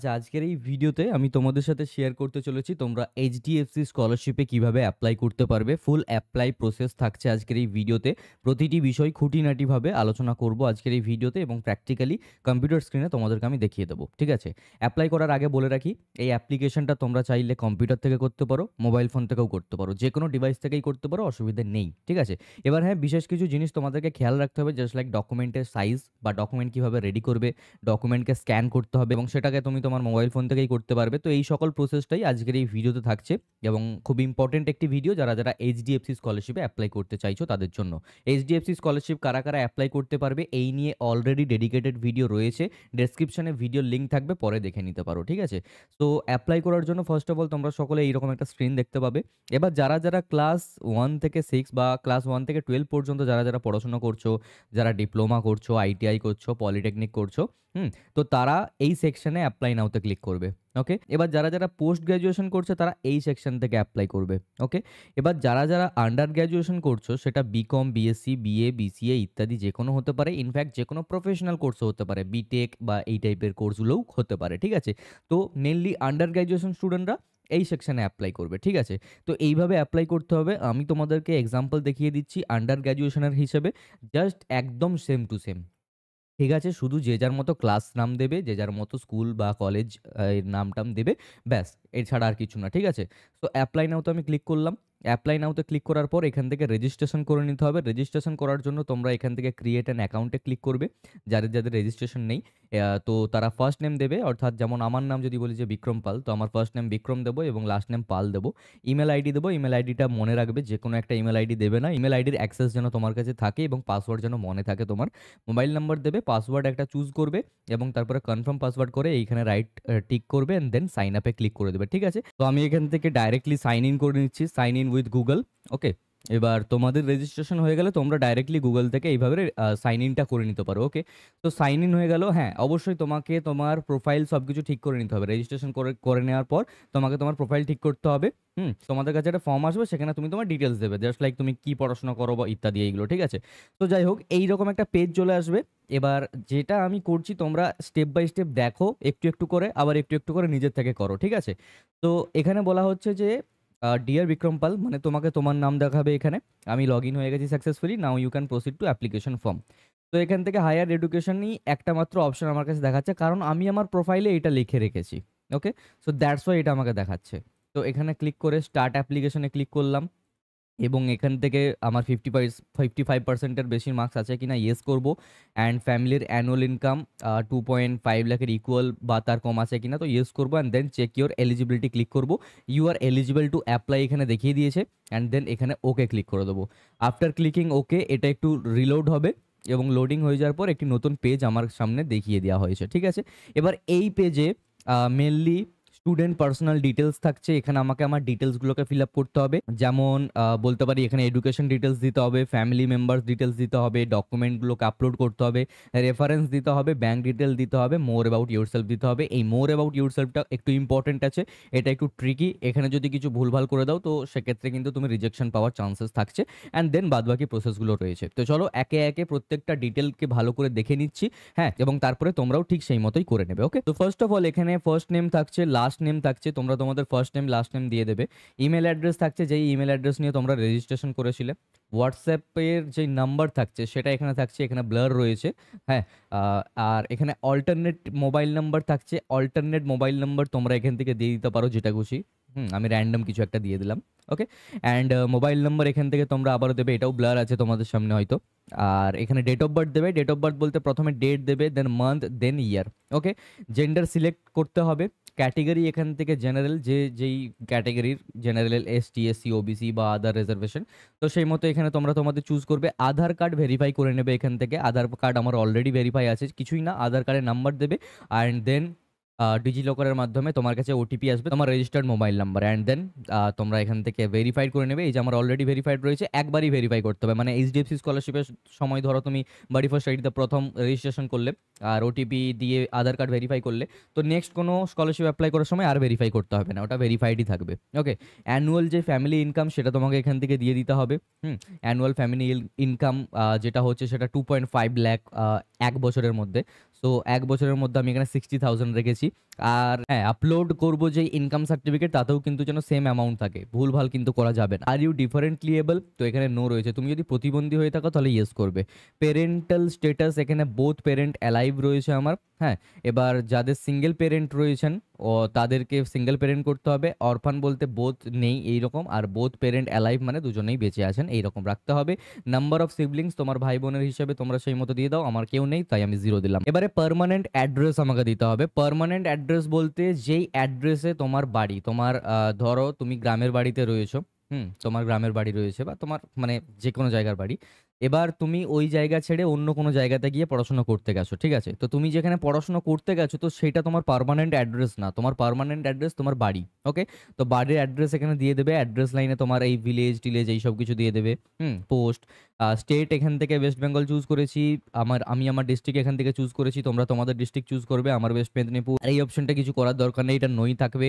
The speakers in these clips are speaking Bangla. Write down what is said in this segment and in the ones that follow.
আচ্ছা, আজকের এই ভিডিওতে আমি তোমাদের সাথে শেয়ার করতে চলেছি তোমরা এইচডিএফসি স্কলারশিপে কিভাবে অ্যাপ্লাই করতে পারবে। ফুল অ্যাপ্লাই প্রসেস থাকছে আজকের এই ভিডিওতে। প্রতিটি বিষয় খুঁটিনাটিভাবে আলোচনা করব আজকের এই ভিডিওতে এবং প্র্যাকটিক্যালি কম্পিউটার স্ক্রিনে তোমাদেরকে আমি দেখিয়ে দেবো। ঠিক আছে? অ্যাপ্লাই করার আগে বলে রাখি, এই অ্যাপ্লিকেশনটা তোমরা চাইলে কম্পিউটার থেকে করতে পারো, মোবাইল ফোন থেকেও করতে পারো। যেকোনো ডিভাইস থেকেই করতে পারো, অসুবিধা নেই। ঠিক আছে? এবার হ্যাঁ, বিশেষ কিছু জিনিস তোমাদেরকে খেয়াল রাখতে হবে, জাস্ট লাইক ডকুমেন্টের সাইজ বা ডকুমেন্ট কিভাবে রেডি করবে, ডকুমেন্টকে স্ক্যান করতে হবে এবং সেটাকে তুমি তোমার মোবাইল ফোন থেকেই করতে পারবে। তো এই সকল প্রসেসটাই আজকের এই ভিডিওতে থাকছে এবং খুব ইম্পর্টেন্ট একটি ভিডিও যারা যারা এইচডিএফসি স্কলারশিপে অ্যাপ্লাই করতে চাইছো তাদের জন্য। এইচডিএফসি স্কলারশিপ কারা কারা অ্যাপ্লাই করতে পারবে এই নিয়ে অলরেডি ডেডিকেটেড ভিডিও রয়েছে, ডেসক্রিপশনে ভিডিও লিঙ্ক থাকবে, পরে দেখে নিতে পারো। ঠিক আছে? তো অ্যাপ্লাই করার জন্য ফার্স্ট অফ অল তোমরা সকলে এইরকম একটা স্ক্রিন দেখতে পাবে। এবার যারা যারা ক্লাস 1 থেকে 6 বা ক্লাস 1 থেকে 12 পর্যন্ত যারা যারা পড়াশোনা করছো, যারা ডিপ্লোমা করছো, আইটিআই করছো, পলিটেকনিক করছো, তো তারা এই সেকশনে অ্যাপ্লাই নাওতে ক্লিক করবে। ওকে? এবার যারা যারা পোস্ট গ্র্যাজুয়েশন করছে তারা এই সেকশন থেকে অ্যাপ্লাই করবে। ওকে? এবার যারা যারা আন্ডার গ্র্যাজুয়েশন করছো, সেটা বিকম, বিএসসি, বিএ, বিসিএ ইত্যাদি যে কোনো হতে পারে। ইনফ্যাক্ট যে কোনো প্রফেশনাল কোর্সও হতে পারে, বিটেক বা এই টাইপের কোর্সগুলোও হতে পারে। ঠিক আছে? তো মেনলি আন্ডার গ্র্যাজুয়েশন স্টুডেন্টরা এই সেকশনে অ্যাপ্লাই করবে। ঠিক আছে? তো এইভাবে অ্যাপ্লাই করতে হবে। আমি তোমাদেরকে এক্সাম্পল দেখিয়ে দিচ্ছি আন্ডার গ্র্যাজুয়েশনের হিসেবে, জাস্ট একদম সেম টু সেম। ঠিক আছে? শুধু যে যার মতো ক্লাস নাম দেবে, যে যার মতো স্কুল বা কলেজ এর নাম-টাম দেবে, ব্যাস। এছাড়া আর কিছু না। ঠিক আছে? তো অ্যাপ্লাই নাও তে আমি ক্লিক করলাম। অ্যাপ্লাই নাও তে ক্লিক করার পর এখান থেকে রেজিস্ট্রেশন করে নিতে হবে। রেজিস্ট্রেশন করার জন্য তোমরা এখান থেকে ক্রিয়েট অ্যান অ্যাকাউন্টে ক্লিক করবে। যাদের, যাদের রেজিস্ট্রেশন নেই, তো তারা ফার্স্ট নেম দেবে, অর্থাৎ যেমন আমার নাম যদি বলি যে বিক্রম পাল, তো আমার ফার্স্ট নেম বিক্রম দেবো এবং লাস্ট নেম পাল দেবো। ইমেল আইডি দেবো। ইমেল আইডিটা মনে রাখবে, যেকোনো একটা ইমেল আইডি দেবে না। ইমেল আইডির অ্যাক্সেস যেন তোমার কাছে থাকে এবং পাসওয়ার্ড যেন মনে থাকে তোমার। মোবাইল নাম্বার দেবে, পাসওয়ার্ড একটা চুজ করবে এবং তারপরে কনফার্ম পাসওয়ার্ড করে এইখানে রাইট টিক করবে এন্ড দেন সাইন আপে ক্লিক করে দেবে। ঠিক আছে? তো আমি এখান থেকে ডাইরেক্টলি সাইন ইন করে নিচ্ছি, সাইন ইন উইথ গুগল। ওকে? এবার তোমাদের রেজিস্ট্রেশন হয়ে গেলে তোমরা ডাইরেক্টলি গুগল থেকে এইভাবে সাইন ইনটা করে নিতে পারো। ওকে? তো সাইন ইন হয়ে গেল। হ্যাঁ, অবশ্যই তোমাকে তোমার প্রোফাইল সব কিছু ঠিক করে নিতে হবে। রেজিস্ট্রেশন করে করে নেওয়ার পর তোমাকে তোমার প্রোফাইল ঠিক করতে হবে। তোমাদের কাছে একটা ফর্ম আসবে, সেখানে তুমি তোমার ডিটেলস দেবে, জাস্ট লাইক তুমি কি পড়াশোনা করো বা ইত্যাদি এইগুলো। ঠিক আছে? তো যাই হোক, এইরকম একটা পেজ চলে আসবে। এবার যেটা আমি করছি তোমরা স্টেপ বাই স্টেপ দেখো, একটু একটু করে, আবার একটু একটু করে নিজের থেকে করো। ঠিক আছে? তো এখানে বলা হচ্ছে যে ডিয়ার বিক্রম পাল, মানে তোমাকে তোমার নাম দেখাবে এখানে। আমি লগ ইন হয়ে গেছি successfully, now you can proceed to application form. তো এখান থেকে হায়ার এডুকেশনই একটা মাত্র অপশন আমার কাছে দেখাচ্ছে, কারণ আমি আমার প্রোফাইলে এটা লিখে রেখেছি। ওকে? সো দ্যাটস ওয়াই এটা আমাকে দেখাচ্ছে। তো এখানে ক্লিক করে স্টার্ট অ্যাপ্লিকেশনে ক্লিক করলাম এবং এখান থেকে আমার 55%-এর বেশি মার্কস আছে কিনা ইয়েস করব। অ্যান্ড ফ্যামিলির অ্যানুয়াল ইনকাম 2.5 লাখের ইকুয়াল বা তার কম আছে কিনা, তো ইয়েস করবো and then check your eligibility click করব। You are eligible to apply এখানে দেখিয়ে দিয়েছে অ্যান্ড দেন এখানে ওকে ক্লিক করে দেবো। আফটার ক্লিকিং ওকে, এটা একটু রিলোড হবে এবং লোডিং হয়ে যাওয়ার পর একটি নতুন পেজ আমার সামনে দেখিয়ে দেওয়া হয়েছে। ঠিক আছে? এবার এই পেজে মেনলি স্টুডেন্ট পার্সোনাল ডিটেলস থাকছে। এখানে আমাকে আমার ডিটেলসগুলোকে ফিল আপ করতে হবে। যেমন বলতে পারি এখানে এডুকেশন ডিটেলস দিতে হবে, ফ্যামিলি মেম্বার্স ডিটেলস দিতে হবে, ডকুমেন্টগুলোকে আপলোড করতে হবে, রেফারেন্স দিতে হবে, ব্যাঙ্ক ডিটেল দিতে হবে, মোর অ্যাবাউট ইউরসেলফ দিতে হবে। এই মোর অ্যাবাউট ইউরসেলফটা একটু ইম্পর্টেন্ট আছে, এটা একটু ট্রিকি। এখানে যদি কিছু ভুলভাল করে দাও তো সেক্ষেত্রে কিন্তু তুমি রিজেকশন পাওয়ার চান্সেস থাকছে। অ্যান্ড দেন বাদবাকি প্রসেসগুলো রয়েছে। তো চলো একে একে প্রত্যেকটা ডিটেলকে ভালো করে দেখে নিচ্ছি। হ্যাঁ, এবং তারপরে তোমরাও ঠিক সেই মতোই করে নেবে। ওকে? তো ফার্স্ট অফ অল এখানে ফার্স্ট নেম থাকছে, লাস্ট নেম থাকছে, তোমরা তোমাদের ফার্স্ট নেম লাস্ট নেম দিয়ে দেবে। ইমেল অ্যাড্রেস থাকছে, যেই ইমেল অ্যাড্রেস নিয়ে তোমরা রেজিস্ট্রেশন করেছিলে। হোয়াটসঅ্যাপের যেই নাম্বার থাকছে সেটা এখানে থাকছে, এখানে ব্লার রয়েছে। হ্যাঁ, আর এখানে অল্টারনেট মোবাইল নাম্বার থাকছে। অল্টারনেট মোবাইল নাম্বার তোমরা এখান থেকে দিয়ে দিতে পারো যেটা খুশি। আমি র্যান্ডম কিছু একটা দিয়ে দিলাম। ওকে? অ্যান্ড মোবাইল নাম্বার এখান থেকে তোমরা আবারও দেবে, এটাও ব্লার আছে তোমাদের সামনে হয়তো। আর এখানে ডেট অফ বার্থ দেবে। ডেট অফ বার্থ বলতে প্রথমে ডেট দেবে, দেন মান্থ, দেন ইয়ার। ওকে? জেন্ডার সিলেক্ট করতে হবে। ক্যাটেগরি এখান থেকে জেনারেল, যেই ক্যাটেগরির, জেনারেল, এসটি, এসসি, ওবিসি বা আদার রিজার্ভেশন, তো সেই মতো এখানে তোমরা তোমাদের চুজ করবে। আধার কার্ড ভেরিফাই করে নেবে এখান থেকে। আধার কার্ড আমার অলরেডি ভেরিফাই আছে, কিছুই না, আধার কার্ডের নাম্বার দেবে অ্যান্ড দেন ডিজিলকারের মাধ্যমে তোমার কাছে ওটিপি আসবে, তোমার registered mobile number, and then তোমরা এখান থেকে ভেরিফাইড করে নেবে। এই যে আমার অলরেডি ভেরিফাইড রয়েছে, একবারই ভেরিফাই করতে হবে। মানে এইচডিএফসি স্কলারশিপের সময় ধরো তুমি বাড়ি ফার্স্ট আইডিতে প্রথম রেজিস্ট্রেশন করলে আর ওটিপি দিয়ে আধার কার্ড ভেরিফাই করলে, তো নেক্সট কোনো স্কলারশিপ অ্যাপ্লাই করার সময় আর ভেরিফাই করতে হবে না, ওটা ভেরিফাইডই থাকবে। ওকে? অ্যানুয়াল যে ফ্যামিলি ইনকাম সেটা তোমাকে এখান থেকে দিয়ে দিতে হবে। অ্যানুয়াল ফ্যামিলি ইনকাম যেটা হচ্ছে সেটা 2.5 লাখ 1 বছরের মধ্যে। সো 1 বছরের মধ্যে আমি এখানে 60,000 রেখেছি। আর হ্যাঁ, আপলোড করব যে ইনকাম সার্টিফিকেট তাতেও কিন্তু যেন সেম অ্যামাউন্ট থাকে। ভুলভাল কিন্তু করা যাবে না। Are you differently able? তো এখানে নো রয়েছে। তুমি যদি প্রতিবন্ধী হয়ে থাকো তাহলে ইয়েস করবে। প্যারেন্টাল স্ট্যাটাস এখানে বোথ প্যারেন্ট অ্যালাইভ রয়েছে আমার। হ্যাঁ, এবার যাদের সিঙ্গেল প্যারেন্ট রয়েছেন তাদেরকে সিঙ্গেল প্যারেন্ট করতে হবে। অরফান বলতে বোথ নেই এইরকম, আর বোথ প্যারেন্ট অ্যালাইভ মানে দুজনেই বেঁচে আছেন এইরকম রাখতে হবে। নাম্বার অফ সিবলিংস তোমার ভাই বোনের হিসেবে তোমরা সেই মতো দিয়ে দাও। আমার কেউ নেই তাই আমি 0 দিলাম। এবারে পার্মানেন্ট অ্যাড্রেস আমাকে দিতে হবে। পার্মানেন্ট অ্যাড্রেস বলতে যেই অ্যাড্রেসে তোমার বাড়ি, তোমার ধরো তুমি গ্রামের বাড়িতে রয়েছো, তোমার গ্রামের বাড়ি রয়েছে বা তোমার মানে যে কোনো জায়গার বাড়ি। এবার তুমি ওই জায়গা ছেড়ে অন্য কোনো জায়গাতে গিয়ে পড়াশোনা করতে গেছো, ঠিক আছে? তো তুমি যেখানে পড়াশোনা করতে গেছো তো সেটা তোমার পার্মানেন্ট অ্যাড্রেস না, তোমার পার্মানেন্ট অ্যাড্রেস তোমার বাড়ি। ওকে, তো বাড়ির অ্যাড্রেস এখানে দিয়ে দেবে। অ্যাড্রেস লাইনে তোমার এই ভিলেজ টিলেজ এই সব কিছু দিয়ে দেবে। পোস্ট স্টেট এখান থেকে ওয়েস্ট বেঙ্গল চুজ করেছি। আমি আমার ডিস্ট্রিক্ট এখান থেকে চুজ করেছি, তোমরা তোমাদের ডিস্ট্রিক্ট চুজ করবে। আমার ওয়েস্ট মেদিনীপুর। আর এই অপশনটা কিছু করার দরকার নেই, এটা নই থাকবে।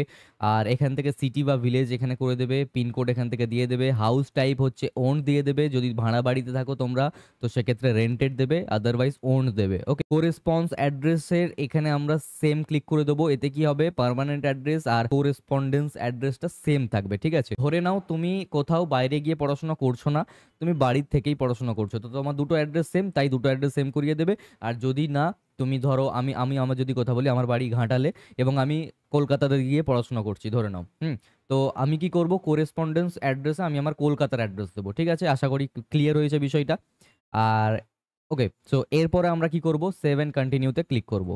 আর এখান থেকে সিটি বা ভিলেজ এখানে করে দেবে, পিনকোড এখান থেকে দিয়ে দেবে। হাউস টাইপ হচ্ছে ওন দিয়ে দেবে, যদি ভাড়া বাড়িতে থাকো তোমরা তো সেক্ষেত্রে রেন্টেড দেবে, আদারওয়াইজ ওন দেবে। ওকে, কোরেসপন্স অ্যাড্রেসের এখানে আমরা সেম ক্লিক করে দেবো। এতে কি হবে, পার্মানেন্ট অ্যাড্রেস আর কোরেসপন্ডেন্স অ্যাড্রেসটা সেম থাকবে, ঠিক আছে? ধরে নাও তুমি কোথাও বাইরে গিয়ে পড়াশোনা করছো না, তুমি বাড়ির থেকেই পড়াশোনা করছো, তো তোমার দুটো অ্যাড্রেস সেম, তাই দুটো অ্যাড্রেস সেম করিয়ে দেবে। আর যদি না, তুমি ধরো আমি আমি আমার যদি কথা বলি, আমার বাড়ি ঘাটালে এবং আমি কলকাতাতে গিয়ে পড়াশোনা করছি ধরে নাও। তো আমি কি করব, কোরেসপন্ডেন্স অ্যাড্রেসে আমি আমার কলকাতার অ্যাড্রেস দেবো, ঠিক আছে? আশা করি ক্লিয়ার হয়েছে বিষয়টা। আর ওকে, সো এরপরে আমরা কি করব, সেভ এন্ড কন্টিনিউতে ক্লিক করব।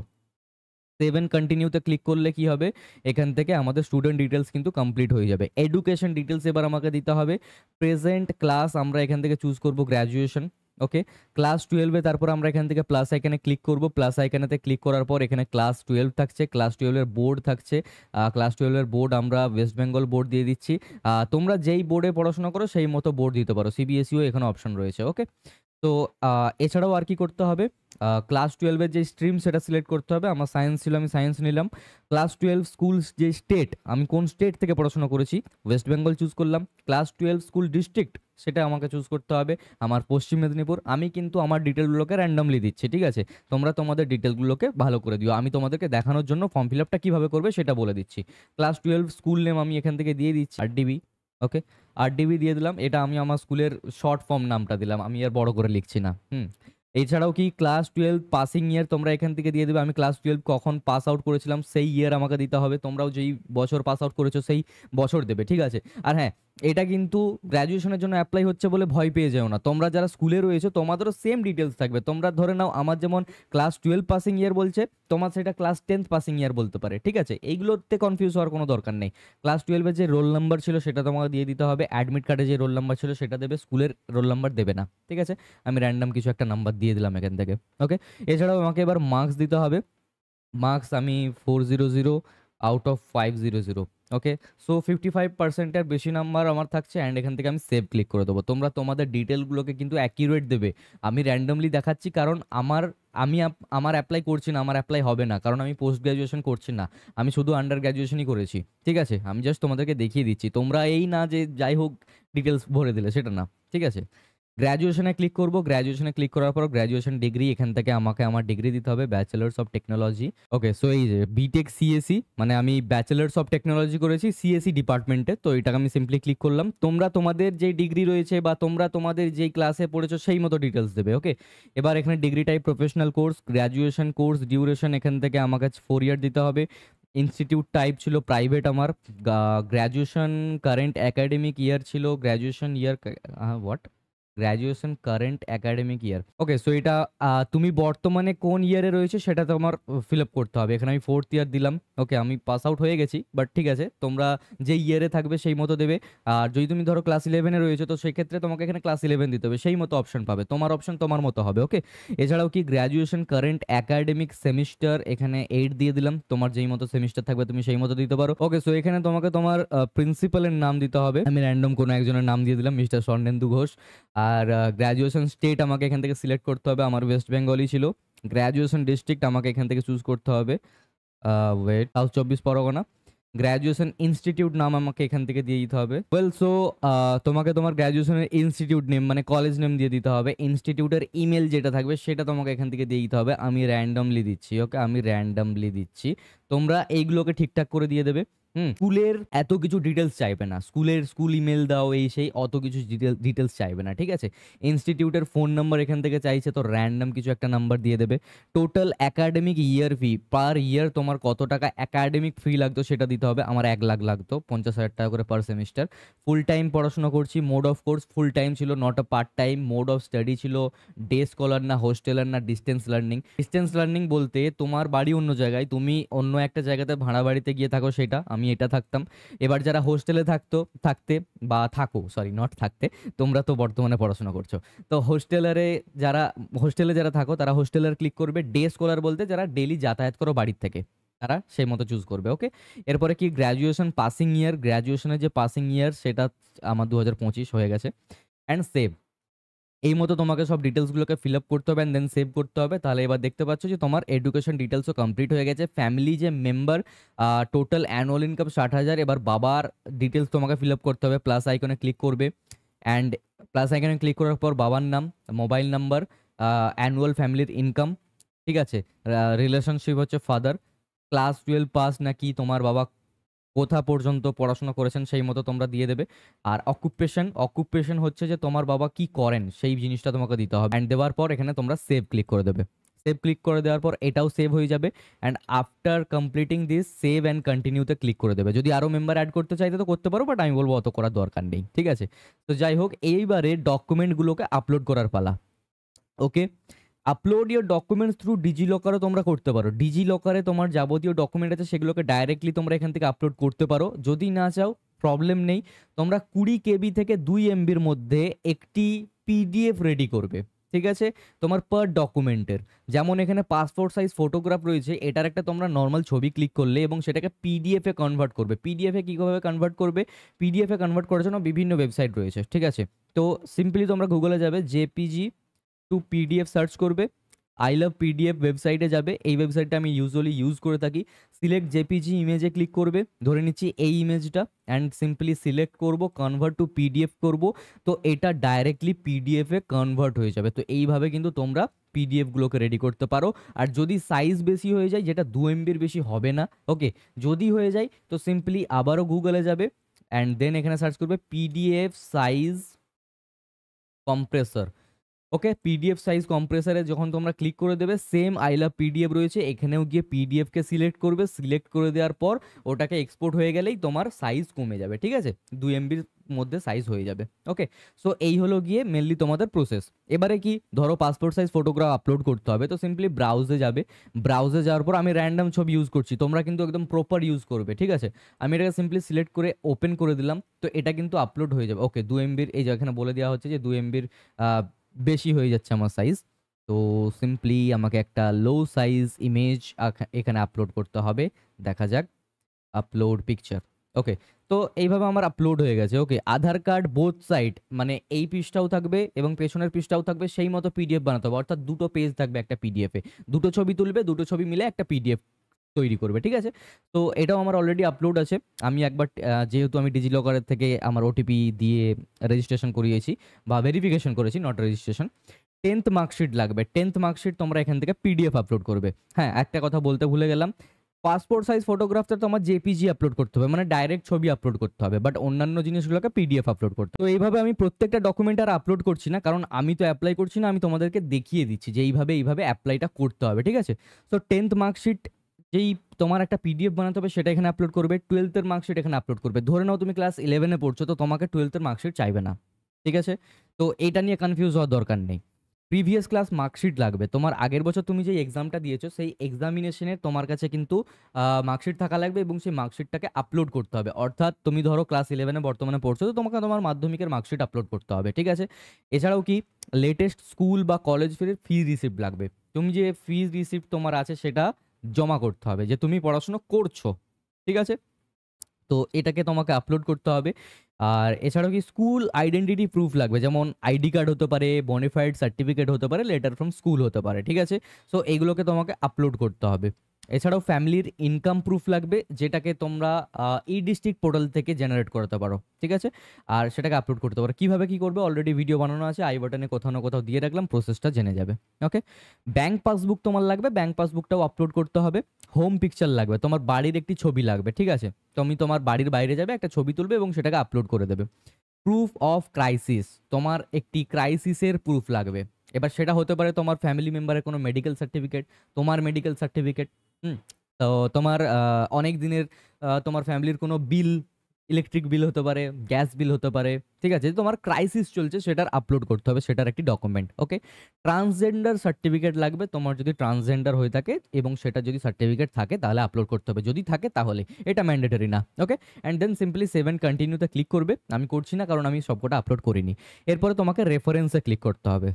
সেভ এন্ড কন্টিনিউতে ক্লিক করলে কি হবে, এখান থেকে আমাদের স্টুডেন্ট ডিটেলস কিন্তু কমপ্লিট হয়ে যাবে। এডুকেশন ডিটেলস এবার আমাকে দিতে হবে। প্রেজেন্ট ক্লাস আমরা এখান থেকে চুজ করব গ্র্যাজুয়েশন। ওকে, ক্লাস 12-এ তারপর আমরা এখান থেকে প্লাস আইকনে ক্লিক করব। প্লাস আইকনেতে ক্লিক করার পর এখানে ক্লাস 12 থাকছে, ক্লাস 12-এর বোর্ড থাকছে। ক্লাস 12-এর বোর্ড আমরা ওয়েস্ট বেঙ্গল বোর্ড দিয়ে দিচ্ছি। তোমরা যেই বোর্ডে পড়াশোনা করো সেই মতো বোর্ড দিতে পারো, সিবিএসইও এখানে অপশন রয়েছে। ওকে, তো এছাড়াও আর কি করতে হবে, ক্লাস 12-এর যে স্ট্রিম সেটা সিলেক্ট করতে হবে। আমার সায়েন্স ছিল, আমি সায়েন্স নিলাম। ক্লাস 12 স্কুল যে স্টেট, আমি কোন স্টেট থেকে পড়াশোনা করেছি, ওয়েস্ট বেঙ্গল চুজ করলাম। ক্লাস 12 স্কুল ডিস্ট্রিক্ট সেটা আমাকে চুজ করতে হবে, আমার পশ্চিম মেদিনীপুর। আমি কিন্তু আমার ডিটেলগুলোকে র্যান্ডমলি দিচ্ছি, ঠিক আছে? তোমরা তোমাদের ডিটেলগুলোকে ভালো করে দিও, আমি তোমাদেরকে দেখানোর জন্য ফর্ম ফিল আপটা কীভাবে করবে সেটা বলে দিচ্ছি। ক্লাস 12 স্কুল নেম আমি এখান থেকে দিয়ে দিচ্ছি আরডিবি। ওকে, আরডিবি দিয়ে দিলাম। এটা আমি আমার স্কুলের শর্ট ফর্ম নামটা দিলাম, আমি আর বড় করে লিখছি না। এছাড়াও কি ক্লাস 12 পাসিং ইয়ার তোমরা এখান থেকে দিয়ে দেবে। আমি ক্লাস 12 কখন পাস আউট করেছিলাম সেই ইয়ার আমাকে দিতে হবে। তোমরাও যেই বছর পাস আউট করেছো সেই বছর দেবে, ঠিক আছে? আর হ্যাঁ, এটা কিন্তু গ্র্যাজুয়েশনের জন্য অ্যাপ্লাই হচ্ছে বলে ভয় পেয়ে যেও না। তোমরা যারা স্কুলে রয়েছো তোমাদেরও সেম ডিটেলস থাকবে। তোমরা ধরে নাও আমার যেমন ক্লাস 12 পাসিং ইয়ার বলছে, তোমার সেটা ক্লাস 10 পাসিং ইয়ার বলতে পারে, ঠিক আছে? এইগুলোতে কনফিউজ হওয়ার কোনো দরকার নেই। ক্লাস 12-এর যে রোল নাম্বার ছিল সেটা তোমাকে দিয়ে দিতে হবে। অ্যাডমিট কার্ডে যে রোল নাম্বার ছিল সেটা দেবে, স্কুলের রোল নাম্বার দেবে না, ঠিক আছে? আমি র্যান্ডম কিছু একটা নাম্বার দিয়ে দিলাম এখান থেকে। ওকে, এছাড়াও আমাকে এবার মার্কস দিতে হবে। মার্কস আমি 400 আউট অফ 500। ওকে, সো 55%-এর বেশি নাম্বার আমার থাকছে অ্যান্ড এখান থেকে আমি সেভ ক্লিক করে দেবো। তোমরা তোমাদের ডিটেলগুলোকে কিন্তু অ্যাকিউরেট দেবে। আমি র্যান্ডমলি দেখাচ্ছি কারণ আমার অ্যাপ্লাই করছি না, আমার অ্যাপ্লাই হবে না, কারণ আমি পোস্ট গ্র্যাজুয়েশন করছি না, আমি শুধু আন্ডার গ্র্যাজুয়েশনই করেছি, ঠিক আছে? আমি জাস্ট তোমাদেরকে দেখিয়ে দিচ্ছি, তোমরা এই না যে যাই হোক ডিটেলস ভরে দিলে, সেটা না, ঠিক আছে? গ্র্যাজুয়েশনে ক্লিক করব। গ্র্যাজুয়েশনে ক্লিক করার পর গ্র্যাজুয়েশন ডিগ্রি, এখান থেকে আমাকে আমার ডিগ্রি দিতে হবে, bachelors of technology. Okay, so এই যে বিটেক সিএসি, মানে আমি ব্যাচেলার্স অফ টেকনোলজি করেছি সিএসি ডিপার্টমেন্টে, তো এটাকে আমি সিম্পলি ক্লিক করলাম। তোমরা তোমাদের যে ডিগ্রি রয়েছে বা তোমরা তোমাদের যেই ক্লাসে পড়েছো সেই মতো ডিটেলস দেবে। ওকে, এবার এখানে degree type professional course, graduation course duration এখান থেকে আমাকে 4 ইয়ার দিতে হবে। ইনস্টিটিউট টাইপ ছিল প্রাইভেট আমার। গ্র্যাজুয়েশন কারেন্ট একাডেমিক ইয়ার ছিল, graduation year what, graduation current academic year. Okay, so এটা তুমি বর্তমানে কোন ইয়ারে রয়েছে সেটা তোমার ফিল আপ করতে হবে। এখানে আমি 4th ইয়ার দিলাম। ওকে, আমি পাস আউট হয়ে গেছি, বাট ঠিক আছে, তোমরা যে ইয়ারে থাকবে সেই মতো দেবে। আর যদি তুমি ধরো ক্লাস 11-এ রয়েছে তো সেক্ষেত্রে তোমাকে এখানে ক্লাস 11 দিতে হবে, সেই মতো অপশন পাবে। তোমার অপশন তোমার মতো হবে। ওকে, এছাড়াও কি গ্র্যাজুয়েশন কারেন্ট একাডেমিক সেমিস্টার, এখানে 8 দিয়ে দিলাম। তোমার যেই মতো সেমিস্টার থাকবে তুমি সেই মতো দিতে পারো। ওকে, সো এখানে তোমাকে তোমার প্রিন্সিপালের নাম দিতে হবে। আমি র্যান্ডম কোনো একজনের নাম দিয়ে দিলাম, মিস্টার স্বর্ণেন্দু ঘোষ। আর গ্র্যাজুয়েশন স্টেট আমাকে এখান থেকে সিলেক্ট করতে হবে, আমার ওয়েস্ট বেঙ্গলই ছিল। গ্র্যাজুয়েশন ডিস্ট্রিক্ট আমাকে এখান থেকে চুজ করতে হবে, wait, south 24 Pargana. Graduation institute নাম আমাকে এখান থেকে দিয়ে দিতে হবে। ওয়েল সো তোমাকে তোমার গ্র্যাজুয়েশনের ইনস্টিটিউট নেম মানে কলেজ নেম দিয়ে দিতে হবে। ইনস্টিটিউটের ইমেল যেটা থাকবে সেটা তোমাকে এখান থেকে দিয়ে দিতে হবে। আমি র্যান্ডমলি দিচ্ছি, ওকে, আমি র্যান্ডমলি দিচ্ছি। তোমরা এইগুলোকে ঠিকঠাক করে দিয়ে দেবে। স্কুলের এত কিছু ডিটেলস চাইবে না, স্কুল ইমেল দাও এই সেই অত কিছু ডিটেলস চাইবে না, ঠিক আছে। ইনস্টিটিউটের ফোন নাম্বার এখান থেকে চাইছে, তো র্যান্ডম কিছু একটা নাম্বার দিয়ে দেবে। টোটাল একাডেমিক ইয়ার ফি পার ইয়ার তোমার কত টাকা একাডেমিক ফি লাগতো সেটা দিতে হবে। আমার 1 লাখ লাগতো, 50,000 টাকা করে পার সেমিস্টার। ফুল টাইম পড়াশোনা করছি, mode of course full time ছিল, not a part time. Mode of study ছিল ডে স্কলার না হোস্টেলার না ডিস্টেন্স লার্নিং। ডিস্টেন্স লার্নিং বলতে তোমার বাড়ি অন্য জায়গায়, তুমি অন্য একটা জায়গাতে ভাড়া বাড়িতে গিয়ে থাকো, সেটা আমি এটা থাকতাম। এবার যারা হোস্টেলে থাকতে তোমরা তো বর্তমানে পড়াশোনা করছো, তো হোস্টেলে যারা থাকো তারা হোস্টেলার ক্লিক করবে। ডে স্কলার বলতে যারা ডেলি যাতায়াত করো বাড়ির থেকে, তারা সেই মতো চুজ করবে, ওকে। এরপরে কি গ্র্যাজুয়েশন পাসিং ইয়ার, গ্র্যাজুয়েশনের যে পাসিং ইয়ার সেটা আমার 2025 হয়ে গেছে। অ্যান্ড সেভ, এই মতো তোমাকে সব ডিটেলসগুলোকে ফিল আপ করতে হবে অ্যান্ড দেন সেভ করতে হবে। তাহলে এবার দেখতে পাচ্ছ যে তোমার এডুকেশন ডিটেলসও কমপ্লিট হয়ে গেছে। ফ্যামিলি যে মেম্বার, টোটাল অ্যানুয়াল ইনকাম 60,000। এবার বাবার ডিটেলস তোমাকে ফিল আপ করতে হবে, প্লাস আইকনে ক্লিক করবে। অ্যান্ড প্লাস আইকনে ক্লিক করার পর বাবার নাম, মোবাইল নাম্বার, অ্যানুয়াল ফ্যামিলির ইনকাম, ঠিক আছে। রিলেশনশিপ হচ্ছে ফাদার, ক্লাস 12 পাস নাকি তোমার বাবা কোথা পর্যন্ত পড়াশোনা করেছেন সেই মতো তোমরা দিয়ে দেবে। আর অকুপেশন হচ্ছে যে তোমার বাবা কি করেন সেই জিনিসটা তোমাকে দিতে হবে। অ্যান্ড দেওয়ার পর এখানে তোমরা সেভ ক্লিক করে দেবে। সেভ ক্লিক করে দেওয়ার পর এটাও সেভ হয়ে যাবে। And after completing this save and কন্টিনিউতে ক্লিক করে দেবে। যদি আরও মেম্বার অ্যাড করতে চাইতে তো করতে পারো, বাট আমি বলবো অত করার দরকার নেই, ঠিক আছে। তো যাই হোক, এইবারে ডকুমেন্টগুলোকে আপলোড করার পালা, ওকে। আপলোড ইয়োর ডকুমেন্টস থ্রু ডিজিলকারও তোমরা করতে পারো। ডিজিলকারে তোমার যাবতীয় ডকুমেন্ট আছে সেগুলোকে ডাইরেক্টলি তোমরা এখান থেকে আপলোড করতে পারো। যদি না চাও প্রবলেম নেই, তোমরা 20 কেবি থেকে 2 এমবির মধ্যে একটি পিডিএফ রেডি করবে, ঠিক আছে, তোমার পার ডকুমেন্টের। যেমন এখানে পাসপোর্ট সাইজ ফটোগ্রাফ রয়েছে, এটার একটা তোমরা নর্মাল ছবি ক্লিক করলে এবং সেটাকে পিডিএফে কনভার্ট করবে। পিডিএফে কীভাবে কনভার্ট করবে, পিডিএফে কনভার্ট করার জন্য বিভিন্ন ওয়েবসাইট রয়েছে, ঠিক আছে। তো সিম্পলি তোমরা গুগলে যাবে, জেপিজি টু পিডিএফ সার্চ করবে, আই লাভ পিডিএফ ওয়েবসাইটে যাবে। এই ওয়েবসাইটটা আমি ইউজুয়ালি ইউজ করে থাকি। সিলেক্ট জেপিজি ইমেজে ক্লিক করবে, ধরে নিচ্ছি এই ইমেজটা, অ্যান্ড সিম্পলি সিলেক্ট করব, কনভার্ট টু পিডিএফ করব। তো এটা ডাইরেক্টলি পিডিএফে কনভার্ট হয়ে যাবে। তো এইভাবে কিন্তু তোমরা পিডিএফগুলোকে রেডি করতে পারো। আর যদি সাইজ বেশি হয়ে যায়, যেটা 2 এমবির বেশি হবে না, ওকে, যদি হয়ে যায় তো সিম্পলি আবারও গুগলে যাবে অ্যান্ড দেন এখানে সার্চ করবে পিডিএফ সাইজ কম্প্রেসর, ওকে। পিডিএফ সাইজ কম্প্রেসারে যখন তোমরা ক্লিক করে দেবে, সেম আই লাভ পিডিএফ রয়েছে, এখানেও গিয়ে পিডিএফকে সিলেক্ট করবে। সিলেক্ট করে দেওয়ার পর ওটাকে এক্সপোর্ট হয়ে গেলেই তোমার সাইজ কমে যাবে, ঠিক আছে, 2 এমবির মধ্যে সাইজ হয়ে যাবে, ওকে। সো এই হলো গিয়ে মেনলি তোমাদের প্রসেস। এবারে কি, ধরো পাসপোর্ট সাইজ ফটোগ্রাফ আপলোড করতে হবে, তো সিম্পলি ব্রাউজে যাবে। ব্রাউজে যাওয়ার পর আমি র্যান্ডম ছবি ইউজ করছি, তোমরা কিন্তু একদম প্রপার ইউজ করবে, ঠিক আছে। আমি এটাকে সিম্পলি সিলেক্ট করে ওপেন করে দিলাম, তো এটা কিন্তু আপলোড হয়ে যাবে, ওকে। 2 এমবির, এই যে এখানে বলে দেওয়া হচ্ছে যে 2 এমবির বেশি হয়ে যাচ্ছে আমার সাইজ। তো সিম্পলি আমাকে একটা লো সাইজ ইমেজ এখানে আপলোড করতে হবে। দেখা যাক, আপলোড পিকচার, ওকে। তো এইভাবে আমার আপলোড হয়ে গেছে, ওকে। আধার কার্ড বোথ সাইড, মানে এই পৃষ্ঠাও থাকবে এবং পেছনের পৃষ্ঠাও থাকবে, সেই মতো পিডিএফ বানাতে হবে। অর্থাৎ দুটো পেজ থাকবে একটা পিডিএফে, দুটো ছবি তুলবে, দুটো ছবি মিলে একটা পিডিএফ তৈরি করবে, ঠিক আছে। তো এটাও আমার অলরেডি আপলোড আছে। আমি একবার যেহেতু আমি ডিজিলকারের থেকে আমার ওটিপি দিয়ে রেজিস্ট্রেশন করিয়েছি বা ভেরিফিকেশন করেছি, নট রেজিস্ট্রেশন। 10th মার্কশিট লাগবে। 10th মার্কশিট তোমরা এখান থেকে পিডিএফ আপলোড করবে। হ্যাঁ, একটা কথা বলতে ভুলে গেলাম, পাসপোর্ট সাইজ ফটোগ্রাফটা তোমার জেপিজি আপলোড করতে হবে, মানে ডাইরেক্ট ছবি আপলোড করতে হবে, বাট অন্যান্য জিনিসগুলোকে পিডিএফ আপলোড করতে হবে। তো এইভাবে আমি প্রত্যেকটা ডকুমেন্ট আর আপলোড করছি না, কারণ আমি তো অ্যাপ্লাই করছি না, আমি তোমাদেরকে দেখিয়ে দিচ্ছি যে এইভাবে অ্যাপ্লাইটা করতে হবে, ঠিক আছে। তো 10th মার্কশিট যেই তোমার একটা পিডিএফ বানাতে হবে সেটা এখানে আপলোড করবে। 12th মার্কশিট এখানে আপলোড করবে। ধরে নাও তুমি ক্লাস 11-এ পড়ছো, তো তোমাকে 12th মার্কশিট চাইবে না, ঠিক আছে। তো এটা নিয়ে কনফিউজ হওয়ার দরকার নেই। প্রিভিয়াস ক্লাস মার্কশিট লাগবে। তোমার আগের বছর তুমি যে এক্সামটা দিয়েছো সেই এক্সামিনেশনের তোমার কাছে কিন্তু মার্কশিট থাকা লাগবে এবং সেই মার্কশিটটাকে আপলোড করতে হবে। অর্থাৎ তুমি ধরো ক্লাস 11-এ বর্তমানে পড়ছো, তো তোমাকে তোমার মাধ্যমিকের মার্কশিট আপলোড করতে হবে, ঠিক আছে। এছাড়াও কি, লেটেস্ট স্কুল বা কলেজ ফি রিসিপ্ট লাগবে। তুমি যে ফিজ রিসিপ্ট তোমার আছে সেটা জমা করতে হবে যে তুমি পড়াশোনা করছো, ঠিক আছে। তো এটাকে তোমাকে আপলোড করতে হবে। আর এছাড়াও কি, স্কুল আইডেন্টিটি প্রুফ লাগবে, যেমন আইডি কার্ড হতে পারে, বনিফাইড সার্টিফিকেট হতে পারে, লেটার ফ্রম স্কুল হতে পারে, ঠিক আছে। সো এইগুলোকে তোমাকে আপলোড করতে হবে। এছাড়াও ফ্যামিলির ইনকাম প্রুফ লাগবে, যেটাকে তোমরা ই ডিস্ট্রিক্ট পোর্টাল থেকে জেনারেট করতে পারো, ঠিক আছে? আর সেটাকে আপলোড করতে পারো। কীভাবে কী করবে অলরেডি ভিডিও বানানো আছে, আই বাটনে কোথাও না কোথাও দিয়ে রাখলাম, প্রসেসটা জেনে যাবে। ওকে, ব্যাংক পাসবুক তোমার লাগবে, ব্যাংক পাসবুকটাও আপলোড করতে হবে। হোম পিকচার লাগবে, তোমার বাড়ির একটি ছবি লাগবে, ঠিক আছে? তুমি তোমার বাড়ির বাইরে যাবে, একটা ছবি তুলবে এবং সেটাকে আপলোড করে দেবে। প্রুফ অফ ক্রাইসিস, তোমার একটি ক্রাইসিসের প্রুফ লাগবে। এবার সেটা হতে পারে তোমার ফ্যামিলি মেম্বারের কোনো মেডিকেল সার্টিফিকেট, তোমার মেডিকেল সার্টিফিকেট, তো তোমার অনেক দিনের তোমার ফ্যামিলির কোনো বিল, ইলেকট্রিক বিল হতে পারে, গ্যাস বিল হতে পারে, ঠিক আছে? তোমার ক্রাইসিস চলছে সেটার আপলোড করতে হবে, সেটার একটি ডকুমেন্ট। ওকে, ট্রান্সজেন্ডার সার্টিফিকেট লাগবে, তোমার যদি ট্রান্সজেন্ডার হয়ে থাকে এবং সেটা যদি সার্টিফিকেট থাকে তাহলে আপলোড করতে হবে, যদি থাকে তাহলে, এটা ম্যান্ডেটরি না। Okay, and then simply save and কন্টিনিউতে ক্লিক করবে। আমি করছি না কারণ আমি সবকটা আপলোড করিনি। এরপরে তোমাকে রেফারেন্সে ক্লিক করতে হবে।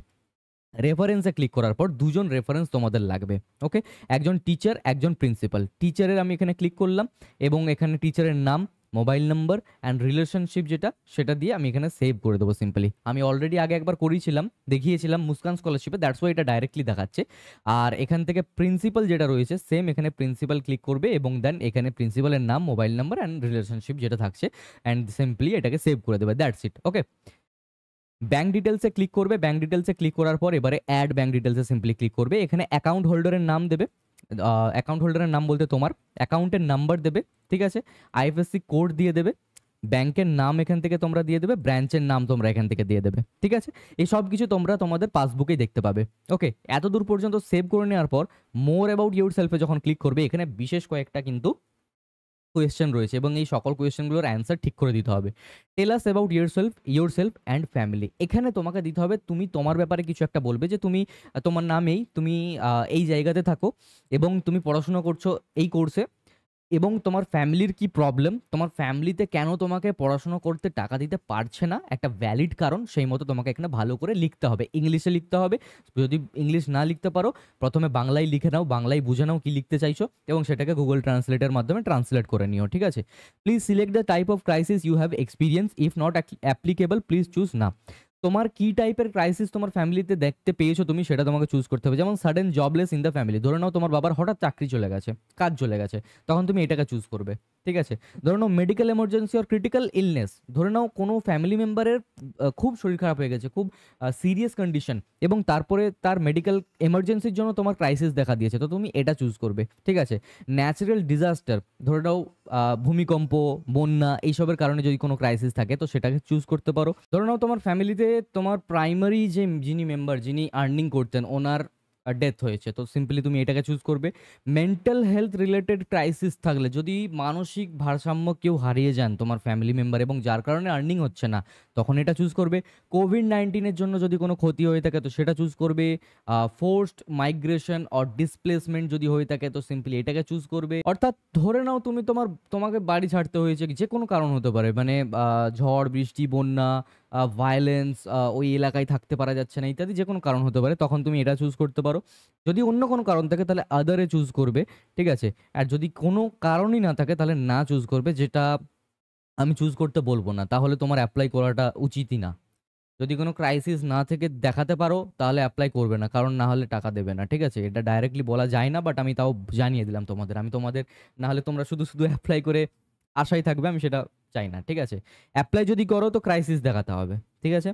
রেফারেন্সে ক্লিক করার পর দুজন রেফারেন্স তোমাদের লাগবে। ওকে, একজন টিচার, একজন প্রিন্সিপাল। টিচারের আমি এখানে ক্লিক করলাম এবং এখানে টিচারের নাম, মোবাইল নাম্বার অ্যান্ড রিলেশনশিপ যেটা, সেটা দিয়ে আমি এখানে সেভ করে দেবো সিম্পলি। আমি অলরেডি আগে একবার করিয়েছিলাম, দেখিয়েছিলাম মুস্কান স্কলারশিপে, দ্যাটস ওয়াই এটা ডাইরেক্টলি দেখাচ্ছে। আর এখান থেকে প্রিন্সিপাল যেটা রয়েছে সেম, এখানে প্রিন্সিপাল ক্লিক করবে এবং দেন এখানে প্রিন্সিপালের নাম, মোবাইল নাম্বার অ্যান্ড রিলেশনশিপ যেটা থাকছে, অ্যান্ড সিম্পলি এটাকে সেভ করে দেবে, দ্যাটস ইট। ওকে, ব্যাঙ্ক ডিটেলসে ক্লিক করবে। ব্যাঙ্ক ডিটেলসে ক্লিক করার পর এবারে অ্যাড ব্যাঙ্ক ডিটেলসে সিম্পলি ক্লিক করবে। এখানে অ্যাকাউন্ট হোল্ডারের নাম দেবে, অ্যাকাউন্ট হোল্ডারের নাম বলতে তোমার অ্যাকাউন্টের নাম্বার দেবে, ঠিক আছে? আইএফএসসি কোড দিয়ে দেবে, ব্যাংকের নাম এখান থেকে তোমরা দিয়ে দেবে, ব্রাঞ্চের নাম তোমরা এখান থেকে দিয়ে দেবে, ঠিক আছে? এই সব কিছু তোমরা তোমাদের পাসবুকেই দেখতে পাবে। ওকে, এত দূর পর্যন্ত সেভ করে নেওয়ার পর মোর অ্যাবাউট ইউর সেলফে যখন ক্লিক করবে, এখানে বিশেষ কয়েকটা কিন্তু কোয়েশ্চেন রয়েছে এবং এই সকল কোয়েশ্চেনগুলোর অ্যান্সার ঠিক করে দিতে হবে। Tell us about yourself and family. এখানে তোমাকে দিতে হবে, তুমি তোমার ব্যাপারে কিছু একটা বলবে যে তুমি তোমার নামেই তুমি এই জায়গাতে থাকো এবং তুমি পড়াশোনা করছো এই কোর্সে, এবং তোমার ফ্যামিলির কি প্রবলেম, তোমার ফ্যামিলিতে কেন তোমাকে পড়াশোনা করতে টাকা দিতে পারছে না, একটা ভ্যালিড কারণ, সেই মতো তোমাকে এখানে ভালো করে লিখতে হবে। ইংলিশে লিখতে হবে, যদি ইংলিশ না লিখতে পারো প্রথমে বাংলায় লিখে নাও, বাংলায় বুঝে নাও কি লিখতে চাইছো এবং সেটাকে গুগল ট্রান্সলেটের মাধ্যমে ট্রান্সলেট করে নিও, ঠিক আছে? Please select the type of crisis you have experience, if not applicable please choose না। তোমার কি টাইপের ক্রাইসিস তোমার ফ্যামিলিতে দেখতে পেয়েছো তুমি, সেটা তোমাকে চুজ করতে হবে। যেমন sudden jobless in the family, ধরে নাও তোমার বাবার হঠাৎ চাকরি চলে গেছে, কাজ চলে গেছে, তখন তুমি এটাকে চুজ করবে, ঠিক আছে? ধরে নাও medical emergency or critical illness, ধরে নাও কোনো ফ্যামিলি মেম্বারের খুব শরীর খারাপ হয়ে গেছে, খুব সিরিয়াস কন্ডিশন, এবং তারপরে তার মেডিকেল এমার্জেন্সির জন্য তোমার ক্রাইসিস দেখা দিয়েছে, তো তুমি এটা চুজ করবে, ঠিক আছে? ন্যাচারাল ডিজাস্টার, ধরে নাও ভূমিকম্প, বন্যা, এইসবের কারণে যদি কোনো ক্রাইসিস থাকে তো সেটাকে চুজ করতে পারো। ধরে নাও তোমার ফ্যামিলিতে তোমার প্রাইমারি যে যিনি মেম্বার, যিনি আর্নিং করতেন, ওনার ডেথ হয়েছে, তো সিম্পলি তুমি এটাকে চুজ করবে। মেন্টাল হেলথ রিলেটেড ক্রাইসিস থাকলে, যদি মানসিক ভারসাম্য কেউ হারিয়ে যান তোমার ফ্যামিলি মেম্বার এবং যার কারণে আর্নিং হচ্ছে না, তখন এটা চুজ করবে। কোভিড-19 জন্য যদি কোনো ক্ষতি হয়ে থাকে তো সেটা চুজ করবে। ফোর্সড মাইগ্রেশন অর ডিসপ্লেসমেন্ট যদি হয়ে থাকে তো সিম্পলি এটাকে চুজ করবে। অর্থাৎ ধরে নাও তোমাকে বাড়ি ছাড়তে হয়েছে, যে কোনো কারণ হতে পারে, মানে ঝড় বৃষ্টি, বন্যা, ভায়োলেন্স, ওই এলাকায় থাকতে পারা যাচ্ছে না, ইত্যাদি যে কোনো কারণ হতে পারে, তখন তুমি এটা চুজ করতে পারো। যদি অন্য কোনো কারণ থাকে তাহলে আদারে চুজ করবে, ঠিক আছে? আর যদি কোনো কারণই না থাকে তাহলে না চুজ করবে, যেটা আমি চুজ করতে বলবো না, তাহলে তোমার অ্যাপ্লাই করাটা উচিতই না। যদি কোনো ক্রাইসিস না থেকে দেখাতে পারো তাহলে অ্যাপ্লাই করবে না, কারণ না হলে টাকা দেবে না, ঠিক আছে? এটা ডাইরেক্টলি বলা যায় না, বাট আমি তাও জানিয়ে দিলাম তোমাদের। আমি তোমাদের, না হলে তোমরা শুধু শুধু অ্যাপ্লাই করে আশায় থাকবে, আমি সেটা চাই না, ঠিক আছে? অ্যাপ্লাই যদি করো তো ক্রাইসিস দেখাতে হবে, ঠিক আছে?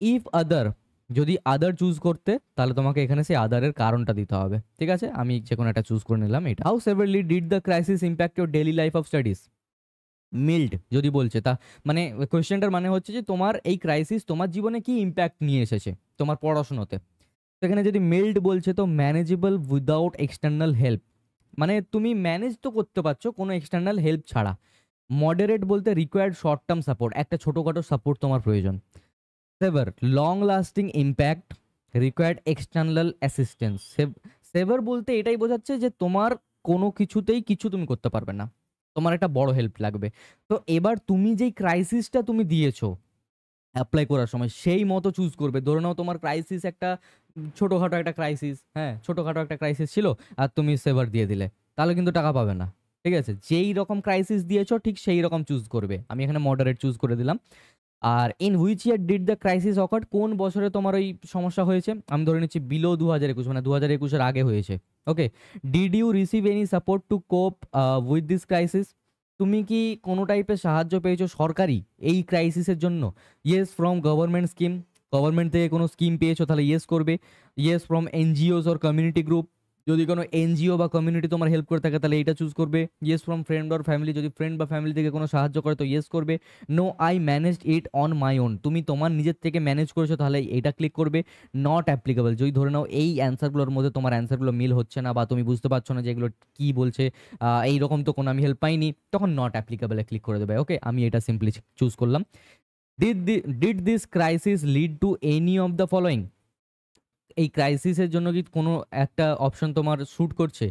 ইফ আদার, যদি আদার চুজ করতে তাহলে তোমাকে এখানে সেই আদারের কারণটা দিতে হবে, ঠিক আছে? আমি যে কোনো একটা চুজ করে নিলাম এটা। How সেভারলি did the crisis impact your daily life of studies? Mild যদি বলছে, তা মানে কোয়েশ্চেনটার মানে হচ্ছে যে তোমার এই ক্রাইসিস তোমার জীবনে কি ইম্প্যাক্ট নিয়ে এসেছে তোমার পড়াশোনাতে। সেখানে যদি মিল্ড বলছে তো ম্যানেজেবল উইদাউট এক্সটার্নাল হেল্প, মানে তুমি ম্যানেজ তো করতে পারছো কোনো এক্সটার্নাল হেল্প ছাড়া। মডারেট বলতে রিকোয়ার্ড শর্ট টার্ম সাপোর্ট, একটা ছোটোখাটো সাপোর্ট তোমার প্রয়োজন। Severe long lasting impact, required external assistance. Severe বলতে এটাই বোঝাচ্ছে যে তোমার কোনো কিছুতেই কিছু তুমি করতে পারবে না, তোমার একটা বড় হেল্প লাগবে। তো এবার তুমি যেই ক্রাইসিসটা তুমি দিয়েছো অ্যাপ্লাই করার সময় সেই মতো চুজ করবে। ধরে নাও তোমার ক্রাইসিস একটা ছোটোখাটো একটা ক্রাইসিস, হ্যাঁ ছোটোখাটো একটা ক্রাইসিস ছিল, আর তুমি সেভার দিয়ে দিলে, তাহলে কিন্তু টাকা পাবে না, ঠিক আছে? যেই রকম ক্রাইসিস দিয়েছো ঠিক সেই রকম চুজ করবে। আমি এখানে মডারেট চুজ করে দিলাম। আর in which year did the crisis occurred, কোন বছরে তোমার ওই সমস্যা হয়েছে, আমি ধরে নিচ্ছি বিলো 2021, মানে 2021-এর আগে হয়েছে। Okay, did you receive any support to cope with this crisis, তুমি কি কোনো টাইপের সাহায্য পেয়েছো সরকারি এই ক্রাইসিসের জন্য? Yes from government scheme, government থেকে কোনো স্কিম পেয়েছো তাহলে ইয়েস করবে। Yes from NGOs or community group, যদি কোনো এনজিও বা কমিউনিটি তোমার হেল্প করে থাকে তাহলে এইটা চুজ করবে। Yes from friend or family, যদি ফ্রেন্ড বা ফ্যামিলি থেকে কোনো সাহায্য করে তো ইয়েস করবে। No I managed it on my own, তুমি তোমার নিজের থেকে ম্যানেজ করেছো তাহলে এইটা ক্লিক করবে। নট অ্যাপ্লিকেবল, যদি ধরে নাও এই অ্যান্সারগুলোর মধ্যে তোমার অ্যান্সারগুলো মিল হচ্ছে না বা তুমি বুঝতে পারছো না যে এগুলো কী বলছে, এইরকম তো কোনো আমি হেল্প পাইনি, তখন নট অ্যাপ্লিকেবলে ক্লিক করে দেবে। ওকে, আমি এটা সিম্পলি চুজ করলাম। Did this crisis lead to any of the following, এই ক্রাইসিসের জন্য কি কোনো একটা অপশন তোমার শ্যুট করছে?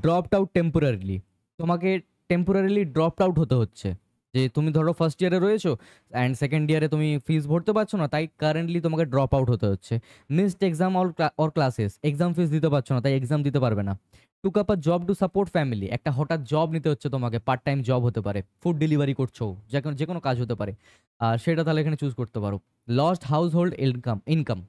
ড্রপড আউট টেম্পোরারিলি, তোমাকে টেম্পোরারিলি ড্রপড আউট হতে হচ্ছে, যে তুমি ধরো ফার্স্ট ইয়ারে রয়েছো অ্যান্ড সেকেন্ড ইয়ারে তুমি ফিস ভরতে পারছো না, তাই কারেন্টলি তোমাকে ড্রপ আউট হতে হচ্ছে। Missed exam or classes, exam fees দিতে পারছো না তাই এক্সাম দিতে পারবে না। Took up a job to support family, একটা হঠাৎ জব নিতে হচ্ছে তোমাকে, পার্ট টাইম জব হতে পারে, ফুড ডেলিভারি করছো, যে কোনো কাজ হতে পারে, সেটা তাহলে এখানে চুজ করতে পারো। লস্ট হাউস হোল্ড ইনকাম,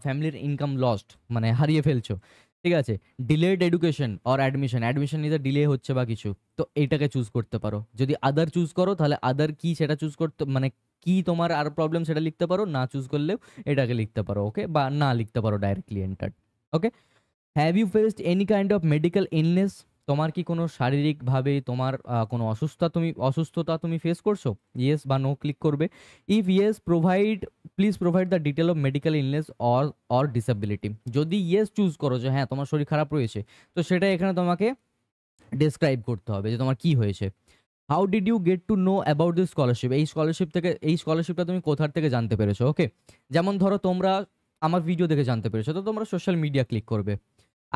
ফ্যামিলির ইনকাম লস্ট মানে হারিয়ে ফেলছো, ঠিক আছে। ডিলেড এডুকেশন অর অ্যাডমিশন নিতে ডিলে হচ্ছে বা কিছু, তো এইটাকে চুজ করতে পারো। যদি আদার চুজ করো তাহলে আদার কি সেটা চুজ করতে, মানে কি তোমার আর প্রবলেম সেটা লিখতে পারো, না চুজ করলেও এটাকে লিখতে পারো। ওকে, বা না লিখতে পারো directly enter. Okay, have you faced any kind of medical illness, তোমার কি কোনো শারীরিকভাবে তোমার কোনো অসুস্থতা তুমি ফেস করছো? ইয়েস বা নো ক্লিক করবে। If yes please provide the detail of medical illness or disability, যদি ইয়েস চুজ করো যে হ্যাঁ তোমার শরীর খারাপ রয়েছে, তো সেটা এখানে তোমাকে ডেসক্রাইব করতে হবে যে তোমার কি হয়েছে। How did you get to know about this scholarship, এই স্কলারশিপটা তুমি কোথার থেকে জানতে পেরেছো? ওকে, যেমন ধরো তোমরা আমার ভিডিও দেখে জানতে পেরেছো, তো তোমরা সোশ্যাল মিডিয়া ক্লিক করবে।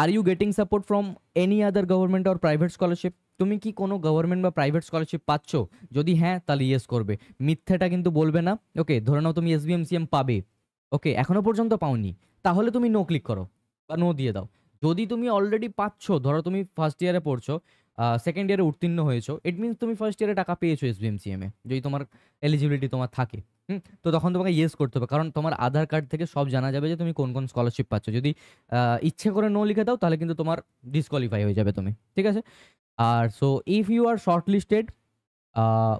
Are you getting support from any other government or private scholarship, তুমি কি কোনো গভর্নমেন্ট বা প্রাইভেট স্কলারশিপ পাচ্ছ? যদি হ্যাঁ তাহলে ইয়েস করবে, মিথ্যাটা কিন্তু বলবে না। ওকে, ধরে নাও তুমি এসবিএমসিএম পাবে, ওকে এখনো পর্যন্ত পাওনি, তাহলে তুমি নো ক্লিক করো বা নো দিয়ে দাও। যদি তুমি অলরেডি পাচ্ছ, ধরো তুমি ফার্স্ট ইয়ারে পড়ছো, সেকেন্ড ইয়ারে উত্তীর্ণ হয়েছো, ইট মিনস তুমি ফার্স্ট ইয়ারে টাকা পেয়েছো এসবিএমসিএম এ, যদি তোমার এলিজিবিলিটি তোমার থাকে। তো তখন তোমাকে ইয়েস করতে হবে, কারণ তোমার আধার কার্ড থেকে সব জানা যাবে যে তুমি কোন কোন স্কলারশিপ পাচ্ছ। যদি ইচ্ছে করে নো লিখে দাও তাহলে কিন্তু তোমার ডিসকোয়ালিফাই হয়ে যাবে তুমি, ঠিক আছে। আর so if you are shortlisted,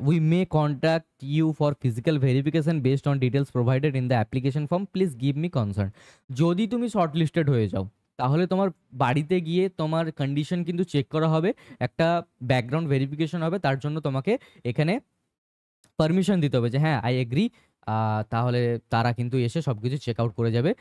we may contact you for physical verification based on details provided in the application form, please give me concern, যদি তুমি শর্ট লিস্টেড হয়ে যাও তাহলে তোমার বাড়িতে গিয়ে তোমার কন্ডিশন কিন্তু চেক করা হবে, একটা ব্যাকগ্রাউন্ড ভেরিফিকেশন হবে, তার জন্য তোমাকে এখানে পারমিশন দিতে হবে যে হ্যাঁ আই এগ্রি, তাহলে তারা কিন্তু এসে সব কিছু চেক আউট করে যাবে,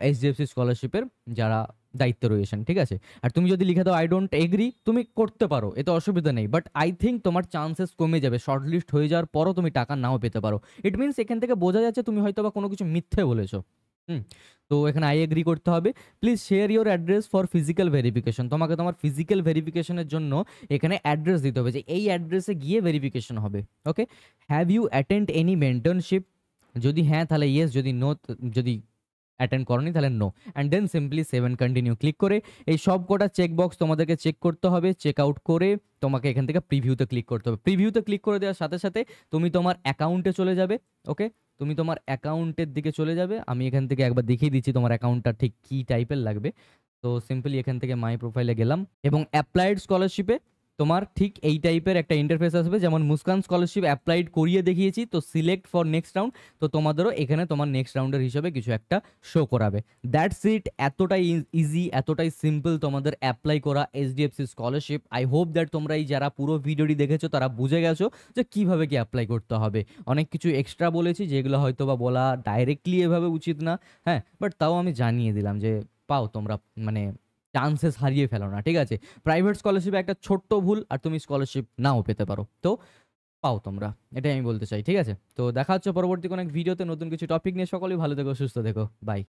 এইচডিএফসি স্কলারশিপের যারা দায়িত্বে রয়েছেন, ঠিক আছে। আর তুমি যদি লিখে দাও আই ডোন্ট এগ্রি, তুমি করতে পারো, এতে অসুবিধা নেই, বাট আই থিঙ্ক তোমার চান্সেস কমে যাবে, শর্টলিস্ট হয়ে যাওয়ার পরও তুমি টাকা নাও পেতে পারো। ইট মিনস এখান থেকে বোঝা যাচ্ছে তুমি হয়তো বা কোনো কিছু মিথ্যে বলেছো। হুম, তো এখানে আই এগ্রি করতে হবে। Please share your address for physical verification, তোমাকে তোমার ফিজিক্যাল ভেরিফিকেশনের জন্য এখানে অ্যাড্রেস দিতে হবে যে এই অ্যাড্রেসে গিয়ে ভেরিফিকেশন হবে। Okay, have you attend any mentorship, যদি হ্যাঁ তাহলে ইয়েস, যদি নো, যদি অ্যাটেন্ড করনি তাহলে no. And then simply save and continue click করে এই সব কটা চেকবক্স তোমাদেরকে চেক করতে হবে, চেক আউট করে তোমাকে এখান থেকে প্রিভিউতে ক্লিক করতে হবে। প্রিভিউতে ক্লিক করে দেওয়ার সাথে সাথে তুমি তোমার অ্যাকাউন্টে চলে যাবে। ওকে, তুমি তোমার অ্যাকাউন্টের দিকে চলে যাবে, আমি এখান থেকে একবার দেখিয়ে দিচ্ছি তোমার অ্যাকাউন্টটা ঠিক কী টাইপের লাগবে। তো সিম্পলি এখান থেকে মাই প্রোফাইলে গেলাম এবং অ্যাপ্লাইড স্কলারশিপে তোমার ঠিক এই টাইপের একটা ইন্টারফেস আসবে, যেমন মুস্কান স্কলারশিপ অ্যাপ্লাইড করিয়ে দেখিয়েছি, তো সিলেক্ট ফর নেক্সট রাউন্ড, তো তোমাদেরও এখানে তোমার নেক্সট রাউন্ডের হিসাবে কিছু একটা শো করাবে। দ্যাটস ইট, এতটাই ইজি, এতটাই সিম্পল তোমাদের অ্যাপ্লাই করা HDFC scholarship. I hope that তোমরা এই যারা পুরো ভিডিওটি দেখেছো তারা বুঝে গেছো যে কীভাবে কি অ্যাপ্লাই করতে হবে। অনেক কিছু এক্সট্রা বলেছি যেগুলো হয়তো বা বলা ডাইরেক্টলি এভাবে উচিত না, হ্যাঁ, বাট তাও আমি জানিয়ে দিলাম যে পাও তোমরা, মানে চান্সেস হারিয়ে ফেলো না, ঠিক আছে। প্রাইভেট স্কলারশিপে একটা ছোট্ট ভুল আর তুমি স্কলারশিপ নাও পেতে পারো, তো পাও তোমরা, এটাই আমি বলতে চাই, ঠিক আছে। তো দেখা হচ্ছে পরবর্তী কোনো এক ভিডিওতে নতুন কিছু টপিক নিয়ে। সকলেই ভালো থেকো, সুস্থ থেকো, বাই।